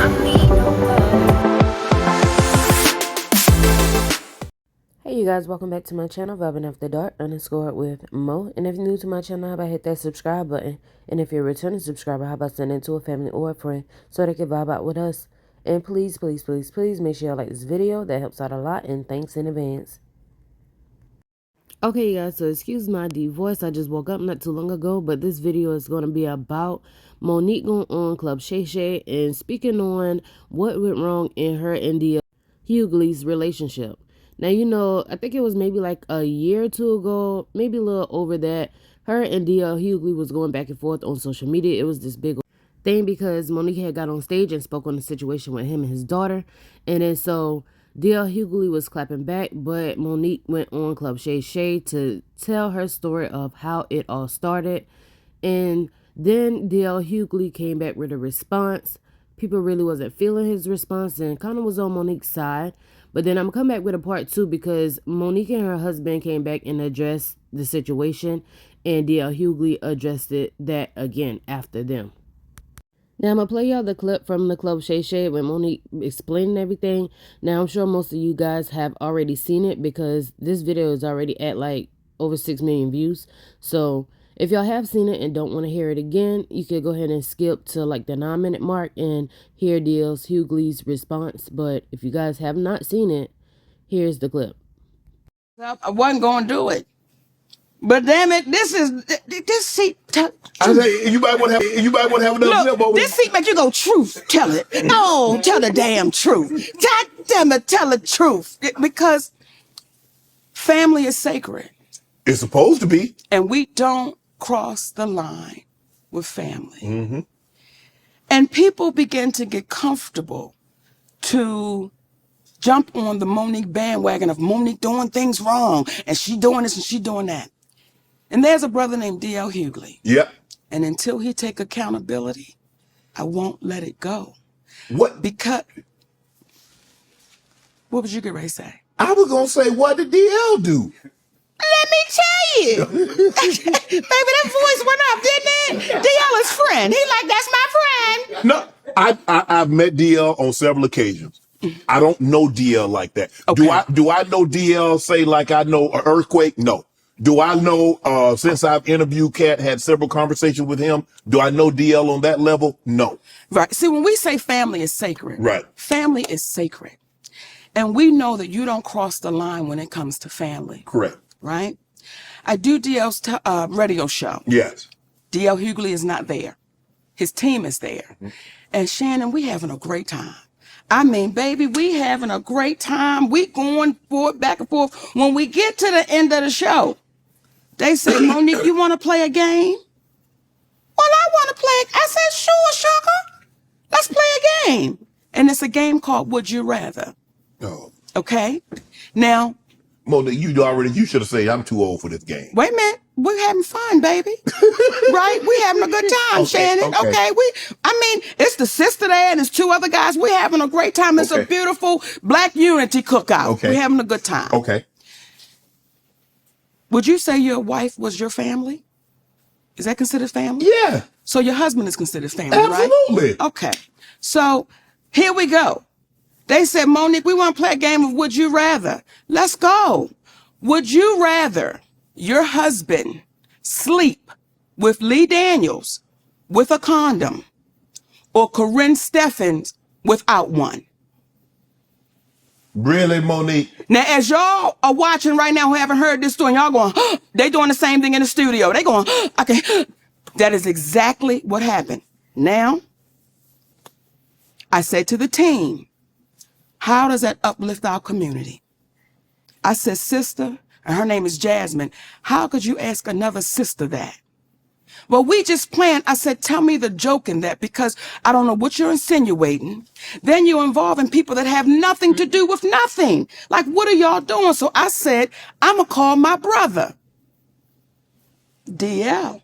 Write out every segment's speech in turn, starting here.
Hey you guys, welcome back to my channel, Vibing After Dark _ with Mo. And if you're new to my channel, how about hit that subscribe button? And if you're a returning subscriber, how about sending it to a family or a friend so they can vibe out with us? And please, please, please, please make sure you like this video. That helps out a lot, and thanks in advance. Okay guys, so excuse my deep voice. I just woke up not too long ago, but this video is going to be about Mo'Nique going on Club Shay Shay and speaking on what went wrong in her and Hughley's relationship. Now, you know, I think it was maybe like a year or two ago, maybe a little over that, her and Hughley was going back and forth on social media. It was this big thing because Mo'Nique had got on stage and spoke on the situation with him and his daughter. And then so Hughley was clapping back, but Mo'Nique went on Club Shay Shay to tell her story of how it all started. And then Hughley came back with a response. People really wasn't feeling his response and kind of was on Mo'Nique's side. But then I'm coming back with a part 2 because Mo'Nique and her husband came back and addressed the situation, and Hughley addressed that again after them. Now I'm going to play y'all the clip from the Club Shay Shay when Mo'Nique explaining everything. Now I'm sure most of you guys have already seen it because this video is already at like over 6 million views. So if y'all have seen it and don't want to hear it again, you could go ahead and skip to like the 9-minute mark and hear Hughley's response. But if you guys have not seen it, here's the clip. I wasn't going to do it. But damn it, this seat. I say you might want to have another clip over. This seat makes you go, truth, tell it. No, tell the damn truth. God damn it, tell the truth. Because family is sacred. It's supposed to be. And we don't cross the line with family. Mm-hmm. And people begin to get comfortable to jump on the Mo'Nique bandwagon of Mo'Nique doing things wrong, and she doing this and she doing that. And there's a brother named D.L. Hughley. Yep. And until he take accountability, I won't let it go. What? Because, what was you getting ready to say? I was going to say, what did DL do? Let me tell you. Baby, that voice went up, didn't it? DL is friend. He like, that's my friend. No, I've met DL on several occasions. I don't know DL like that. Okay. Do I know DL say like I know an earthquake? No. Do I know, since I've interviewed Kat, had several conversations with him, do I know DL on that level? No. Right. See, when we say family is sacred, right? Family is sacred. And we know that you don't cross the line when it comes to family. Correct. Right? I do DL's radio show. Yes. DL Hughley is not there. His team is there. Mm-hmm. And Shannon, we having a great time. I mean, baby, we having a great time. We going forward, back and forth. When we get to the end of the show, they say, Mo'Nique, you want to play a game? Well, I want to play. I said, sure, sugar. Let's play a game. And it's a game called Would You Rather. Oh. Okay? Now, Mo'Nique, you should have said I'm too old for this game. Wait a minute. We're having fun, baby. Right? We having a good time, okay, Shannon. Okay. It's the sister there and there's 2 other guys. We're having a great time. It's a beautiful Black unity cookout. Okay. We're having a good time. Okay. Would you say your wife was your family? Is that considered family? Yeah. So your husband is considered family, right? Absolutely. Okay. So here we go. They said, Mo'Nique, we want to play a game of Would You Rather. Let's go. Would you rather your husband sleep with Lee Daniels with a condom or Corinne Steffens without one? Really, Mo'Nique? Now, as y'all are watching right now who haven't heard this story, y'all going, they doing the same thing in the studio. They going, okay. That is exactly what happened. Now, I said to the team, how does that uplift our community? I said, sister, and her name is Jasmine, how could you ask another sister that? Well, we just planned. I said, tell me the joke in that, because I don't know what you're insinuating. Then you're involving people that have nothing to do with nothing. Like, what are y'all doing? So I said, I'm going to call my brother. DL.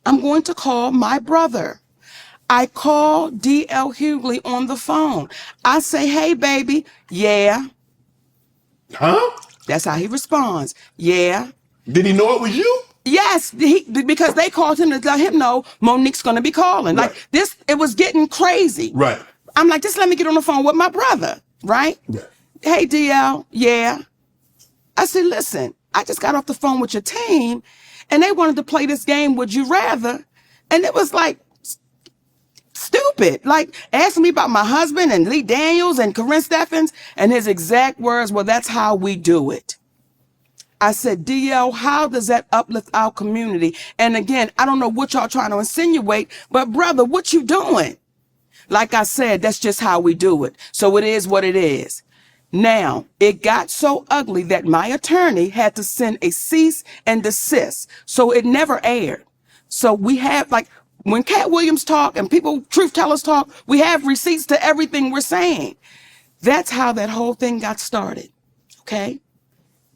I'm going to call my brother. I call D.L. Hughley on the phone. I say, hey, baby. Yeah. Huh? That's how he responds. Yeah. Did he know it was you? Yes, because they called him to let him know Mo'Nique's going to be calling. Right. Like this, it was getting crazy. Right. I'm like, just let me get on the phone with my brother, right? Yeah. Hey, DL, yeah. I said, listen, I just got off the phone with your team, and they wanted to play this game, Would You Rather? And it was like stupid. Like asking me about my husband and Lee Daniels and Corinne Steffens, and his exact words, well, that's how we do it. I said, DL, how does that uplift our community? And again, I don't know what y'all trying to insinuate, but brother, what you doing? Like I said, that's just how we do it. So it is what it is. Now, it got so ugly that my attorney had to send a cease and desist. So it never aired. So we have, like, when Cat Williams talk and people, truth tellers talk, we have receipts to everything we're saying. That's how that whole thing got started. Okay?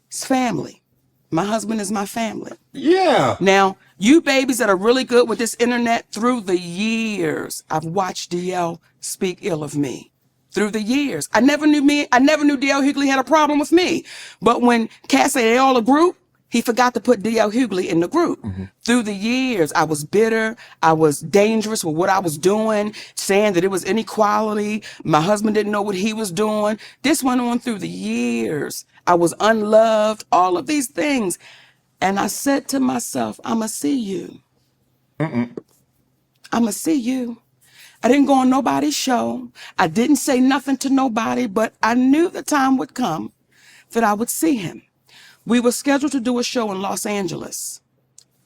It's family. My husband is my family. Yeah. Now, you babies that are really good with this internet, through the years, I've watched DL speak ill of me. Through the years. I never knew DL Hughley had a problem with me. But when Cat said they all a group, he forgot to put DL Hughley in the group. Mm-hmm. Through the years, I was bitter. I was dangerous with what I was doing, saying that it was inequality. My husband didn't know what he was doing. This went on through the years. I was unloved, all of these things. And I said to myself, I'ma see you. I'ma see you. I didn't go on nobody's show. I didn't say nothing to nobody, but I knew the time would come that I would see him. We were scheduled to do a show in Los Angeles.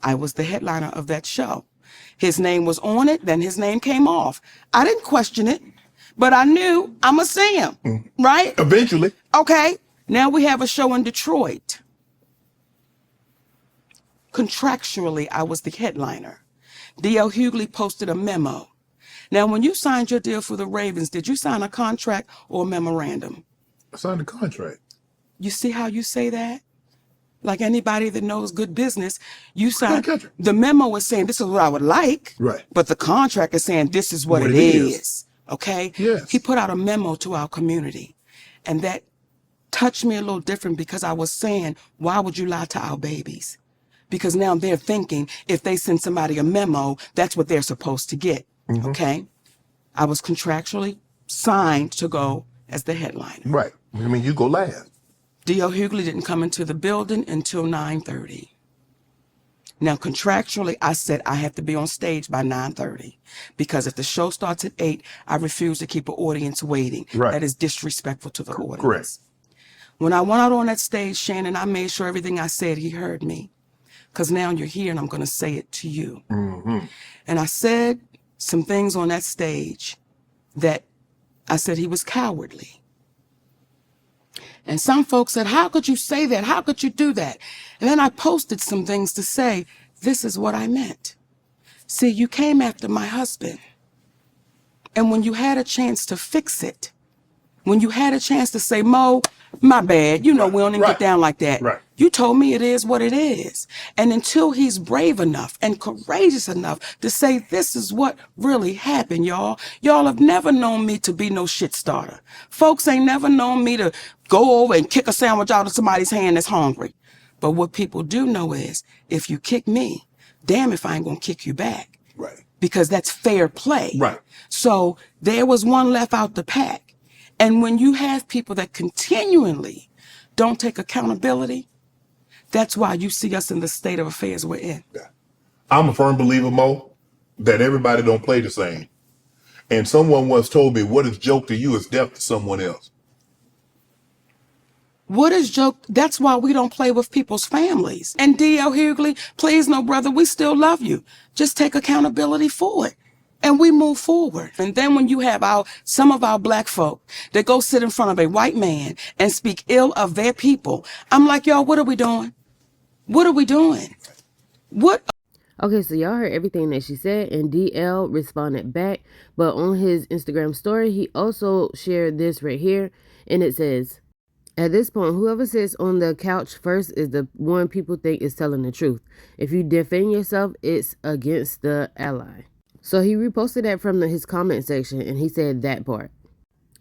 I was the headliner of that show. His name was on it, then his name came off. I didn't question it, but I knew I'ma see him, right? Eventually. Okay, now we have a show in Detroit. Contractually, I was the headliner. DL Hughley posted a memo. Now, when you signed your deal for the Ravens, did you sign a contract or a memorandum? I signed a contract. You see how you say that? Like anybody that knows good business, you sign. The memo is saying this is what I would like, right? But the contract is saying this is what it is. Okay? Yes. He put out a memo to our community, and that touched me a little different because I was saying, why would you lie to our babies? Because now they're thinking if they send somebody a memo, that's what they're supposed to get. Mm-hmm. Okay? I was contractually signed to go as the headliner. Right. I mean, you go last. DL Hughley didn't come into the building until 9:30. Now, contractually, I said I have to be on stage by 9:30 because if the show starts at 8, I refuse to keep an audience waiting. Right. That is disrespectful to the audience. Correct. When I went out on that stage, Shannon, I made sure everything I said, he heard me. Because now you're here and I'm going to say it to you. Mm-hmm. And I said some things on that stage that I said he was cowardly. And some folks said, how could you say that? How could you do that? And then I posted some things to say, this is what I meant. See, you came after my husband. And when you had a chance to fix it, when you had a chance to say, Mo, my bad, you know, we don't even get down like that. Right. You told me it is what it is. And until he's brave enough and courageous enough to say, this is what really happened, y'all. Y'all have never known me to be no shit starter. Folks ain't never known me to go over and kick a sandwich out of somebody's hand that's hungry. But what people do know is, if you kick me, damn if I ain't gonna kick you back. Right. Because that's fair play. Right. So there was one left out the pack. And when you have people that continually don't take accountability, that's why you see us in the state of affairs we're in. I'm a firm believer, Mo, that everybody don't play the same. And someone once told me, what is joke to you is death to someone else. What is joke? That's why we don't play with people's families. And DL Hughley, please, no, brother, we still love you. Just take accountability for it. And we move forward. And then when you have some of our black folk that go sit in front of a white man and speak ill of their people, I'm like, y'all, what are we doing? What are we doing? What? Okay, so y'all heard everything that she said, and DL responded back. But on his Instagram story, he also shared this right here, and it says, at this point, whoever sits on the couch first is the one people think is telling the truth. If you defend yourself, it's against the ally. So he reposted that from his comment section, and he said that part.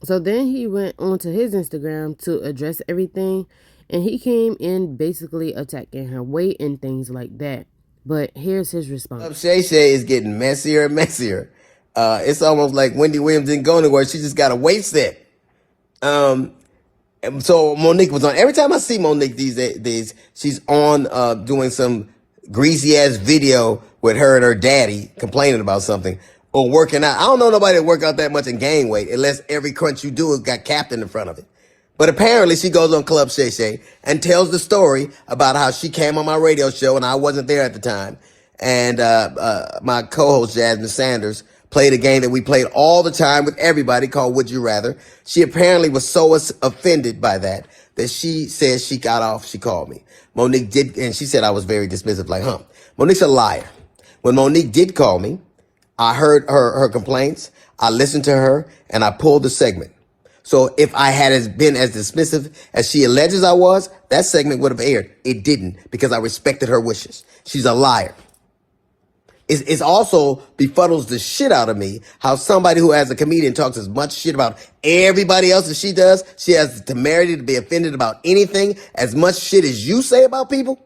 So then he went onto his Instagram to address everything, and he came in basically attacking her weight and things like that. But here's his response. Shay Shay is getting messier and messier. It's almost like Wendy Williams didn't go anywhere. She just got a weight set. And so Mo'Nique was on. Every time I see Mo'Nique these days, she's on doing some greasy ass video with her and her daddy complaining about something or working out. I don't know nobody that work out that much and gain weight unless every crunch you do has got Captain in front of it. But apparently she goes on Club Shay Shay and tells the story about how she came on my radio show and I wasn't there at the time. And my co-host Jasmine Sanders played a game that we played all the time with everybody called Would You Rather. She apparently was so offended by that she says she got off. She called me. Mo'Nique did, and she said I was very dismissive, like, Mo'Nique's a liar. When Mo'Nique did call me, I heard her complaints. I listened to her and I pulled the segment. So if I had been as dismissive as she alleges I was, that segment would have aired. It didn't because I respected her wishes. She's a liar. It's also befuddles the shit out of me how somebody who as a comedian talks as much shit about everybody else as she does, she has the temerity to be offended about anything as much shit as you say about people.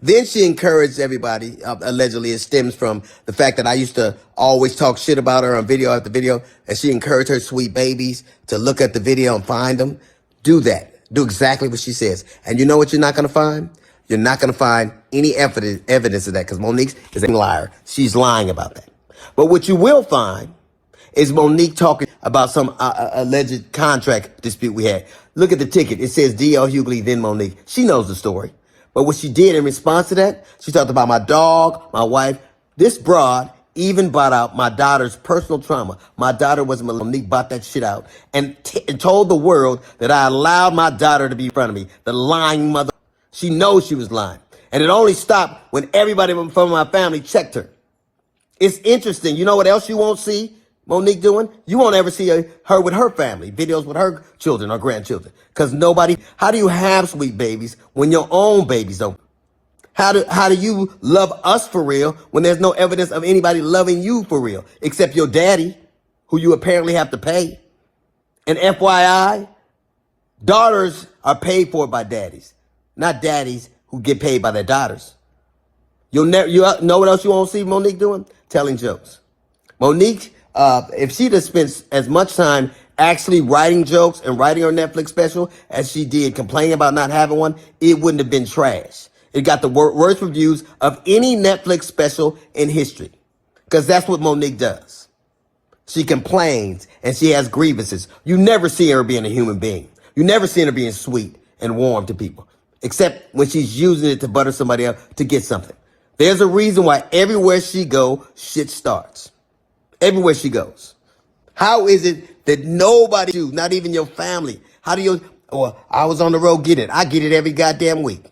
Then she encouraged everybody, allegedly it stems from the fact that I used to always talk shit about her on video after video, and she encouraged her sweet babies to look at the video and find them. Do that. Do exactly what she says. And you know what you're not going to find? You're not going to find any evidence of that because Mo'Nique is a liar. She's lying about that. But what you will find is Mo'Nique talking about some alleged contract dispute we had. Look at the ticket. It says D.L. Hughley, then Mo'Nique. She knows the story. But what she did in response to that, she talked about my dog, my wife. This broad even brought out my daughter's personal trauma. My daughter was Mo'Nique, brought that shit out and told the world that I allowed my daughter to be in front of me. The lying mother. She knows she was lying. And it only stopped when everybody from my family checked her. It's interesting. You know what else you won't see Mo'Nique doing? You won't ever see her with her family, videos with her children or grandchildren. Because how do you have sweet babies when your own babies don't? How do you love us for real when there's no evidence of anybody loving you for real, except your daddy, who you apparently have to pay? And FYI, daughters are paid for by daddies, not daddies who get paid by their daughters. You know what else you won't see Mo'Nique doing? Telling jokes. Mo'Nique, if she'd have spent as much time actually writing jokes and writing her Netflix special as she did complaining about not having one, it wouldn't have been trash. It got the worst reviews of any Netflix special in history. Because that's what Mo'Nique does. She complains and she has grievances. You never see her being a human being. You never see her being sweet and warm to people. Except when she's using it to butter somebody up to get something. There's a reason why everywhere she goes, shit starts. Everywhere she goes. How is it that nobody, not even your family, I was on the road, get it. I get it every goddamn week.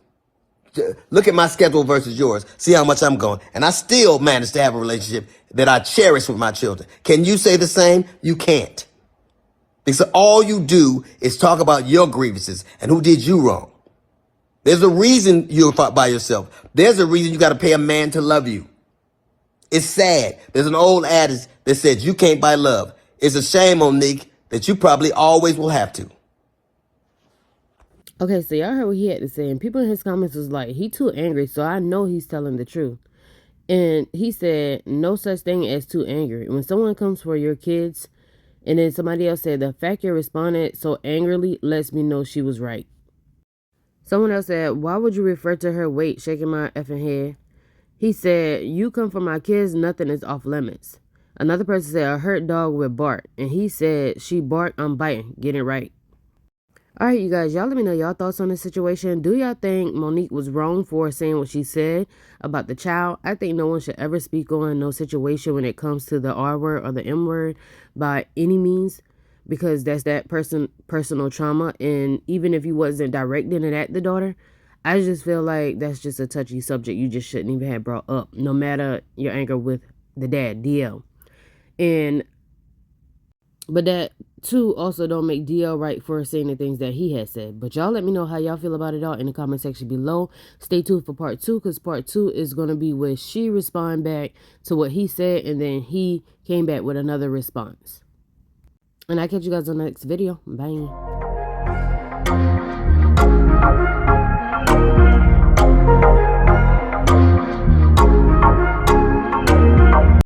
Look at my schedule versus yours. See how much I'm going. And I still manage to have a relationship that I cherish with my children. Can you say the same? You can't. Because all you do is talk about your grievances and who did you wrong. There's a reason you're by yourself. There's a reason you got to pay a man to love you. It's sad. There's an old adage that says you can't buy love. It's a shame, Mo'Nique, that you probably always will have to. Okay, so y'all heard what he had to say, and people in his comments was like, he too angry, so I know he's telling the truth. And he said, no such thing as too angry. When someone comes for your kids, and then somebody else said, the fact you responded so angrily lets me know she was right. Someone else said, why would you refer to her weight, shaking my effing head? He said, you come for my kids, nothing is off limits. Another person said, a hurt dog will bark. And he said, she barked, I'm biting. Get it right. All right, you guys, y'all let me know y'all thoughts on this situation. Do y'all think Mo'Nique was wrong for saying what she said about the child? I think no one should ever speak on no situation when it comes to the R word or the M word by any means, because that's that personal trauma. And even if you wasn't directing it at the daughter, I just feel like that's just a touchy subject you just shouldn't even have brought up, no matter your anger with the dad, DL. But that too also don't make DL right for saying the things that he has said. But y'all let me know how y'all feel about it all in the comment section below. Stay tuned for part 2, because part 2 is going to be where she respond back to what he said, and then he came back with another response. And I'll catch you guys on the next video. Bye.